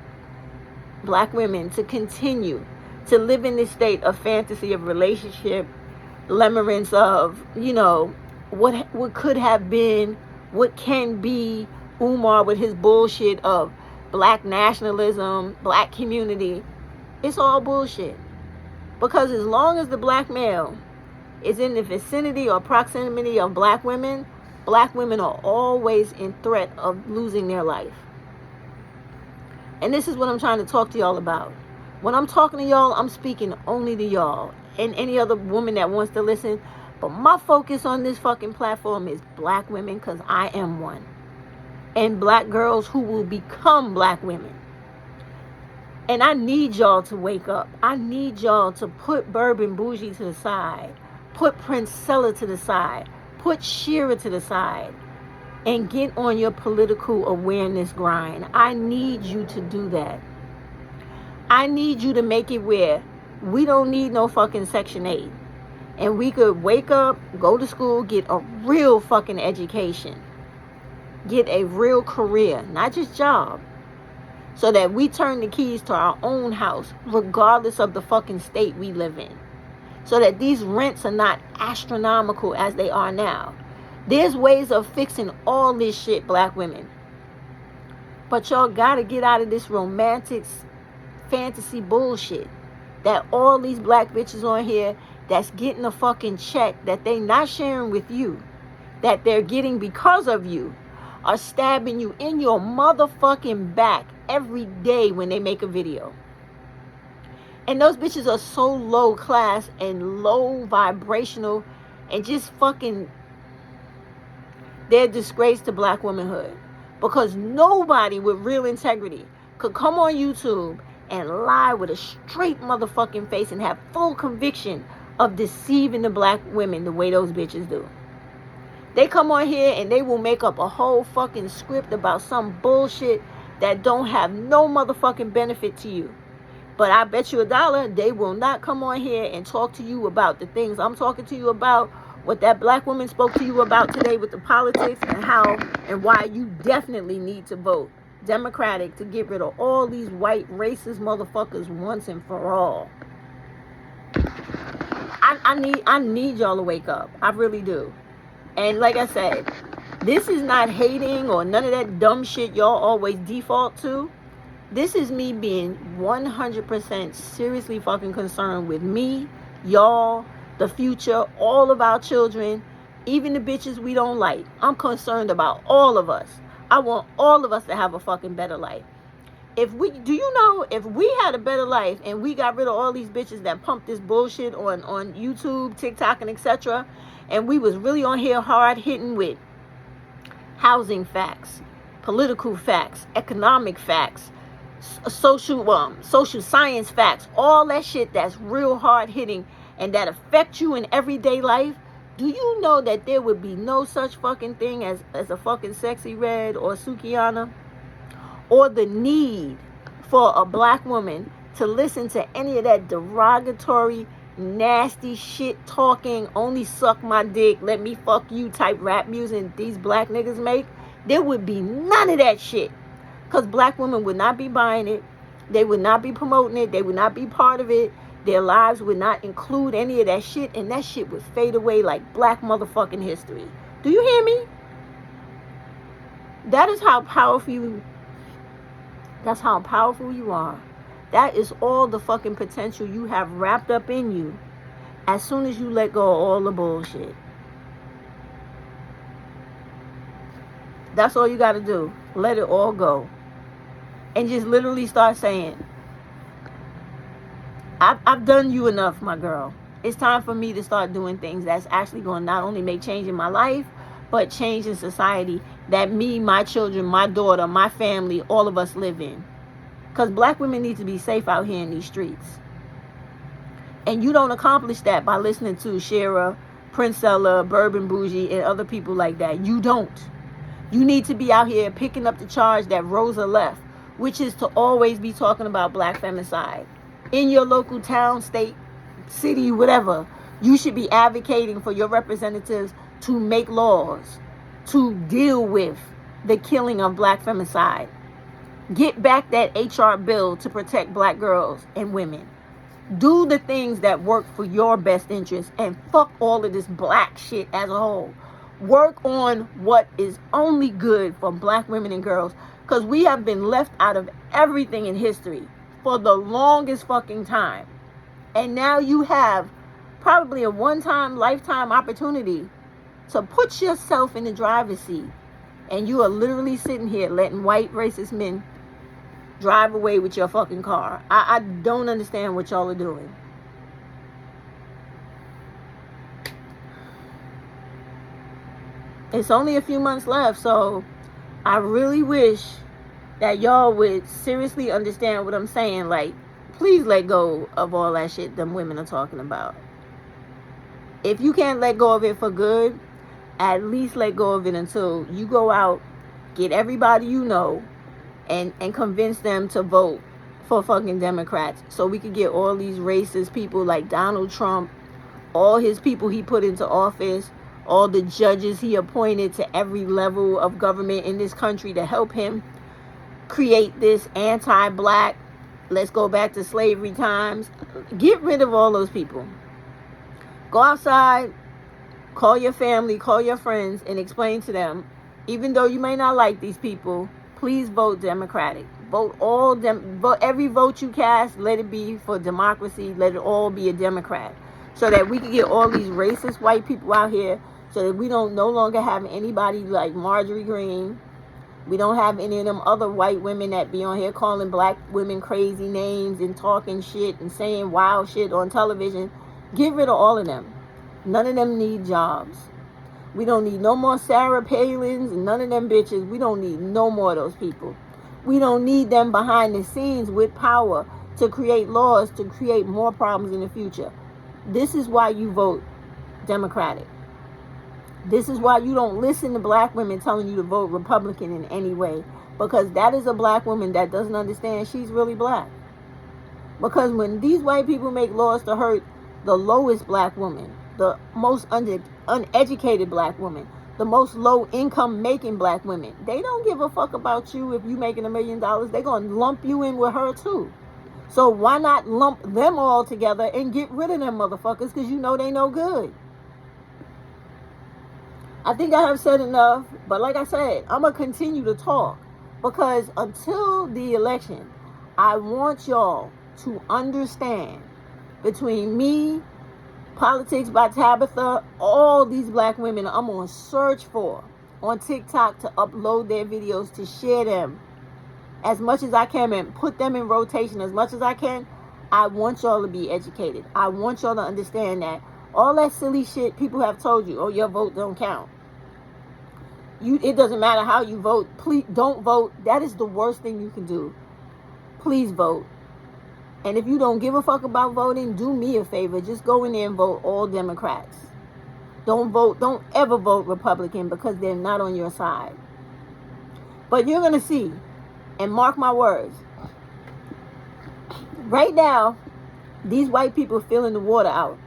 black women to continue to live in this state of fantasy of relationship, limerence of, what could have been, what can be, Umar with his bullshit of black nationalism, black community. It's all bullshit. Because as long as the black male is in the vicinity or proximity of black women are always in threat of losing their life. And this is what I'm trying to talk to y'all about. When I'm talking to y'all, I'm speaking only to y'all and any other woman that wants to listen. But my focus on this fucking platform is black women, because I am one. And black girls who will become black women. And I need y'all to wake up. I need y'all to put Bourbon Bougie to the side. Put Princella to the side. Put Shira to the side. And get on your political awareness grind. I need you to do that. I need you to make it where we don't need no fucking Section 8. And we could wake up, go to school, get a real fucking education. Get a real career, not just job. So that we turn the keys to our own house, regardless of the fucking state we live in. So that these rents are not astronomical as they are now. There's ways of fixing all this shit, black women. But y'all gotta get out of this romantic fantasy bullshit. That all these black bitches on here that's getting a fucking check that they not sharing with you, that they're getting because of you, are stabbing you in your motherfucking back every day when they make a video. And those bitches are so low class and low vibrational and just fucking, they're a disgrace to black womanhood. Because nobody with real integrity could come on YouTube and lie with a straight motherfucking face and have full conviction of deceiving the black women the way those bitches do. They come on here and they will make up a whole fucking script about some bullshit that don't have no motherfucking benefit to you. But I bet you $1 they will not come on here and talk to you about the things I'm talking to you about, what that black woman spoke to you about today with the politics, and how and why you definitely need to vote Democratic to get rid of all these white racist motherfuckers once and for all. I need y'all to wake up. I really do. And like I said, this is not hating or none of that dumb shit y'all always default to. This is me being 100% seriously fucking concerned with me, y'all, the future, all of our children, even the bitches we don't like. I'm concerned about all of us. I want all of us to have a fucking better life. If we had a better life and we got rid of all these bitches that pump this bullshit on YouTube, TikTok, and etc., and we was really on here hard hitting with housing facts, political facts, economic facts, social science facts, all that shit that's real hard hitting and that affect you in everyday life, do you know that there would be no such fucking thing as a fucking Sexy Red or Sukihana? Or the need for a black woman to listen to any of that derogatory, nasty shit talking, only suck my dick, let me fuck you type rap music these black niggas make? There would be none of that shit. Because black women would not be buying it. They would not be promoting it. They would not be part of it. Their lives would not include any of that shit. And that shit would fade away like black motherfucking history. Do you hear me? That is how powerful you... That's how powerful you are. That is all the fucking potential you have wrapped up in you as soon as you let go of all the bullshit. That's all you got to do. Let it all go. And just literally start saying, I've done you enough, my girl. It's time for me to start doing things that's actually going to not only make change in my life, but change in society that me, my children, my daughter, my family, all of us live in. Because black women need to be safe out here in these streets. And you don't accomplish that by listening to Shira, Princella, Bourbon Bougie, and other people like that. You don't. You need to be out here picking up the charge that Rosa left, which is to always be talking about black femicide. In your local town, state, city, whatever, you should be advocating for your representatives to make laws to deal with the killing of black femicide. Get back that HR bill to protect black girls and women. Do the things that work for your best interest and fuck all of this black shit as a whole. Work on what is only good for black women and girls, because we have been left out of everything in history for the longest fucking time. And now you have probably a one-time, lifetime opportunity to put yourself in the driver's seat. And you are literally sitting here letting white racist men drive away with your fucking car. I don't understand what y'all are doing. It's only a few months left, so I really wish that y'all would seriously understand what I'm saying. Like, please let go of all that shit them women are talking about. If you can't let go of it for good, at least let go of it until you go out, get everybody you know, and convince them to vote for fucking Democrats, so we could get all these racist people like Donald Trump, all his people he put into office, all the judges he appointed to every level of government in this country to help him create this anti-black, let's go back to slavery times. Get rid of all those people. Go outside, call your family, call your friends, and explain to them, even though you may not like these people, please vote Democratic. Vote every vote you cast, let it be for democracy. Let it all be a Democrat, so that we can get all these racist white people out here, so that we don't no longer have anybody like Marjorie Greene. We don't have any of them other white women that be on here calling black women crazy names and talking shit and saying wild shit on television. Get rid of all of them. None of them need jobs. We don't need no more Sarah Palins and none of them bitches. We don't need no more of those people. We don't need them behind the scenes with power to create laws, to create more problems in the future. This is why you vote Democratic. This is why you don't listen to black women telling you to vote Republican in any way. Because that is a black woman that doesn't understand she's really black. Because when these white people make laws to hurt the lowest black woman, the most uneducated black woman, the most low income making black women, they don't give a fuck about you if you making $1 million. They're going to lump you in with her too. So why not lump them all together and get rid of them motherfuckers, because you know they no good. I think I have said enough, but like I said, I'm going to continue to talk, because until the election, I want y'all to understand, between me, Politics by Tabitha, all these black women I'm on search for on TikTok to upload their videos, to share them as much as I can and put them in rotation as much as I can. I want y'all to be educated. I want y'all to understand that all that silly shit people have told you, oh, your vote don't count. It doesn't matter how you vote. Please don't vote. That is the worst thing you can do. Please vote. And if you don't give a fuck about voting, do me a favor. Just go in there and vote all Democrats. Don't ever vote Republican, because they're not on your side. But you're going to see, and mark my words, right now, these white people feeling the water out.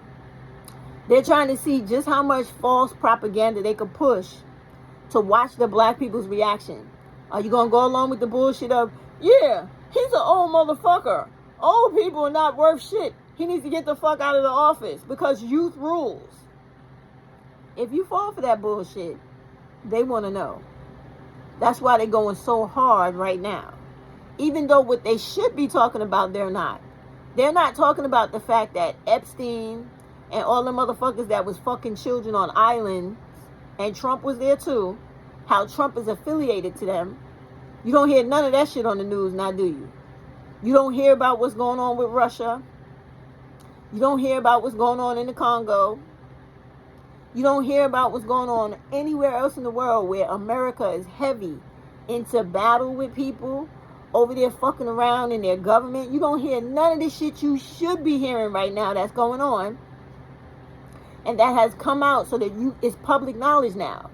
They're trying to see just how much false propaganda they could push to watch the black people's reaction. Are you going to go along with the bullshit of, yeah, he's an old motherfucker. Old people are not worth shit. He needs to get the fuck out of the office because youth rules. If you fall for that bullshit, they want to know. That's why they're going so hard right now. Even though what they should be talking about, they're not. They're not talking about the fact that Epstein and all the motherfuckers that was fucking children on islands, and Trump was there too, how Trump is affiliated to them. You don't hear none of that shit on the news now, do you? You don't hear about what's going on with Russia. You don't hear about what's going on in the Congo. You don't hear about what's going on anywhere else in the world where America is heavy into battle with people over there fucking around in their government. You don't hear none of this shit you should be hearing right now that's going on. And that has come out so that it's public knowledge now.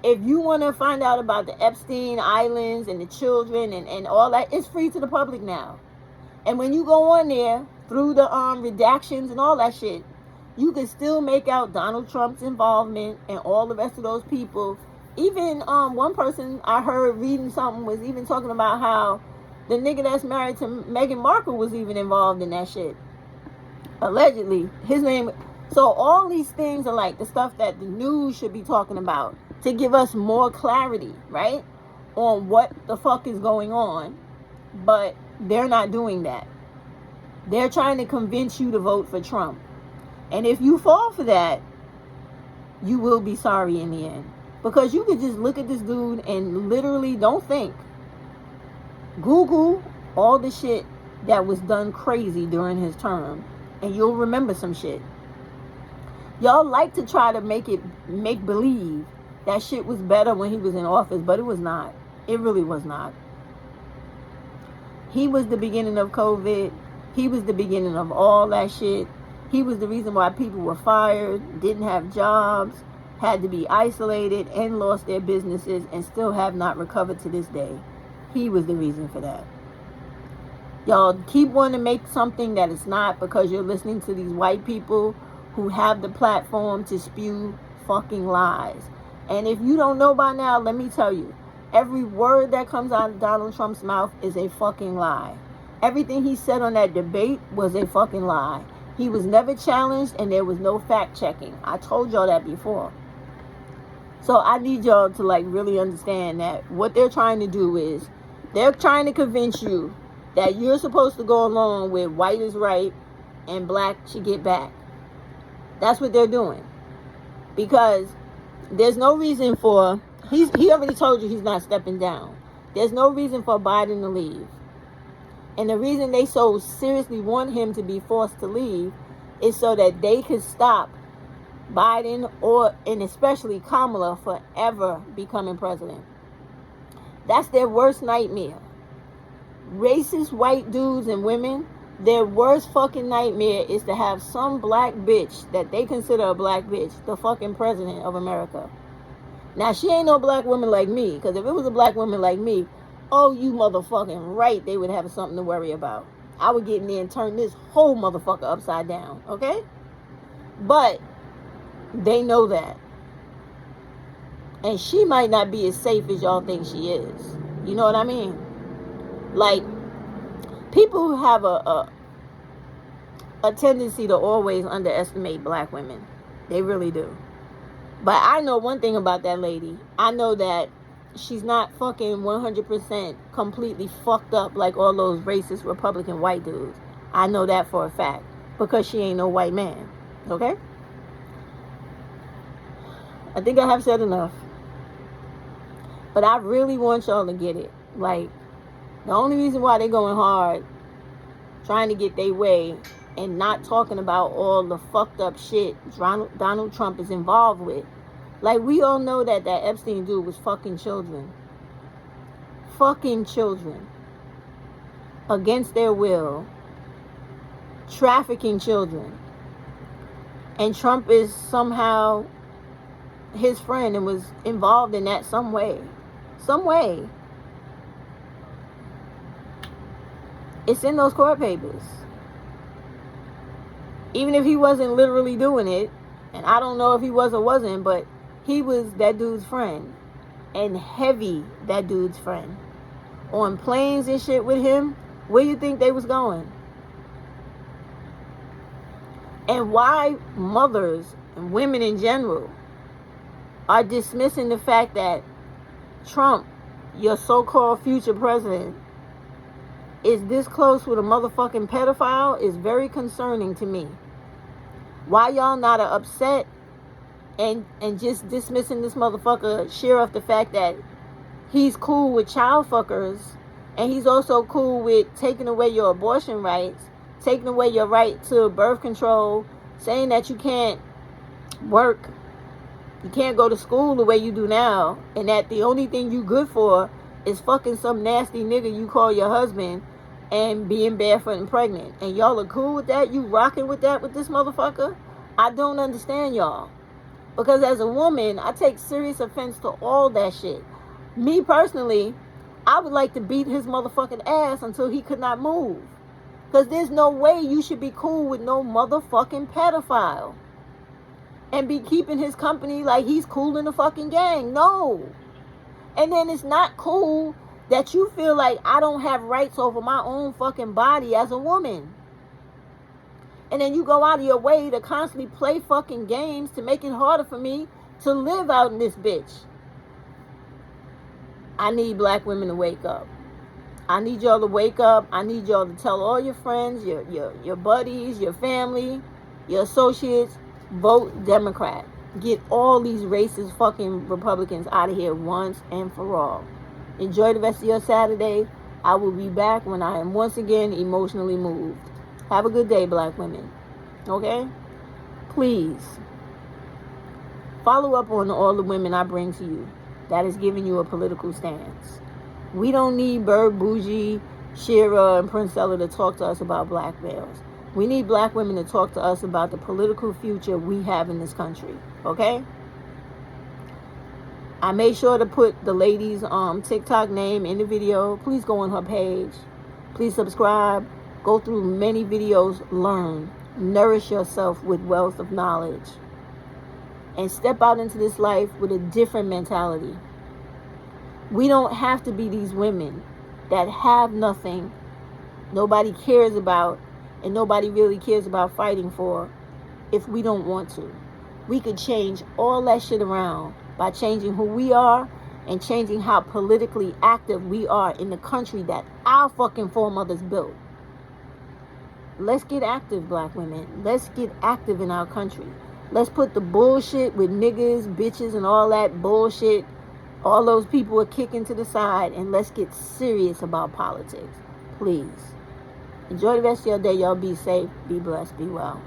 If you want to find out about the Epstein Islands and the children and all that, it's free to the public now. And when you go on there through the redactions and all that shit, you can still make out Donald Trump's involvement and all the rest of those people. Even one person I heard reading something was even talking about how the nigga that's married to Meghan Markle was even involved in that shit. Allegedly. His name, So all these things are like the stuff that the news should be talking about to give us more clarity, right? On what the fuck is going on. But they're not doing that. They're trying to convince you to vote for Trump. And if you fall for that, you will be sorry in the end. Because you could just look at this dude and literally don't think. Google all the shit that was done crazy during his term, and you'll remember some shit. Y'all like to try to make believe that shit was better when he was in office, but it was not. It really was not. He was the beginning of COVID. He was the beginning of all that shit. He was the reason why people were fired, didn't have jobs, had to be isolated, and lost their businesses, and still have not recovered to this day. He was the reason for that. Y'all keep wanting to make something that it's not because you're listening to these white people who have the platform to spew fucking lies. And if you don't know by now, let me tell you, every word that comes out of Donald Trump's mouth is a fucking lie. Everything he said on that debate was a fucking lie. He was never challenged and there was no fact checking. I told y'all that before. So I need y'all to like really understand that what they're trying to do is they're trying to convince you that you're supposed to go along with white is right and black should get back. That's what they're doing. Because there's no reason for, he already told you he's not stepping down. There's no reason for Biden to leave. And the reason they so seriously want him to be forced to leave is so that they can stop Biden and especially Kamala forever becoming president. That's their worst nightmare. Racist white dudes and women, their worst fucking nightmare is to have some black bitch that they consider a black bitch, the fucking president of America. Now, she ain't no black woman like me, because if it was a black woman like me, oh, you motherfucking right, they would have something to worry about. I would get in there and turn this whole motherfucker upside down, okay? But they know that. And she might not be as safe as y'all think she is. You know what I mean? Like, people who have a tendency to always underestimate black women. They really do. But I know one thing about that lady. I know that she's not fucking 100% completely fucked up like all those racist Republican white dudes. I know that for a fact. Because she ain't no white man. Okay? I think I have said enough. But I really want y'all to get it. Like, the only reason why they're going hard, trying to get their way, and not talking about all the fucked up shit Donald Trump is involved with. Like, we all know that Epstein dude was fucking children. Fucking children. Against their will. Trafficking children. And Trump is somehow his friend and was involved in that some way. Some way. It's in those court papers. Even if he wasn't literally doing it, and I don't know if he was or wasn't, but he was that dude's friend. And heavy that dude's friend. On planes and shit with him, where you think they was going? And why mothers and women in general are dismissing the fact that Trump, your so-called future president, is this close with a motherfucking pedophile is very concerning to me. Why y'all not upset and just dismissing this motherfucker, share off the fact that he's cool with child fuckers and he's also cool with taking away your abortion rights, taking away your right to birth control, saying that you can't work, you can't go to school the way you do now, and that the only thing you good for is fucking some nasty nigga you call your husband and being barefoot and pregnant. And y'all are cool with that? You rocking with that with this motherfucker? I don't understand y'all. Because as a woman, I take serious offense to all that shit. Me personally, I would like to beat his motherfucking ass until he could not move. Because there's no way you should be cool with no motherfucking pedophile. And be keeping his company like he's cool in the fucking gang. No. And then it's not cool that you feel like I don't have rights over my own fucking body as a woman. And then you go out of your way to constantly play fucking games to make it harder for me to live out in this bitch. I need black women to wake up. I need y'all to wake up. I need y'all to tell all your friends, your buddies, your family, your associates, vote Democrat. Get all these racist fucking Republicans out of here once and for all. Enjoy the rest of your Saturday. I will be back when I am once again emotionally moved. Have a good day, black women. Okay? Please follow up on all the women I bring to you that is giving you a political stance. We don't need Bird, Bougie, Shira, and Prince Ella to talk to us about black males. We need black women to talk to us about the political future we have in this country. Okay? I made sure to put the lady's TikTok name in the video. Please go on her page. Please subscribe. Go through many videos. Learn. Nourish yourself with wealth of knowledge. And step out into this life with a different mentality. We don't have to be these women that have nothing, nobody cares about, and nobody really cares about fighting for if we don't want to. We could change all that shit around by changing who we are and changing how politically active we are in the country that our fucking foremothers built. Let's get active, black women. Let's get active in our country. Let's put the bullshit with niggas, bitches, and all that bullshit, all those people are kicking to the side, and let's get serious about politics. Please. Enjoy the rest of your day. Y'all be safe, be blessed, be well.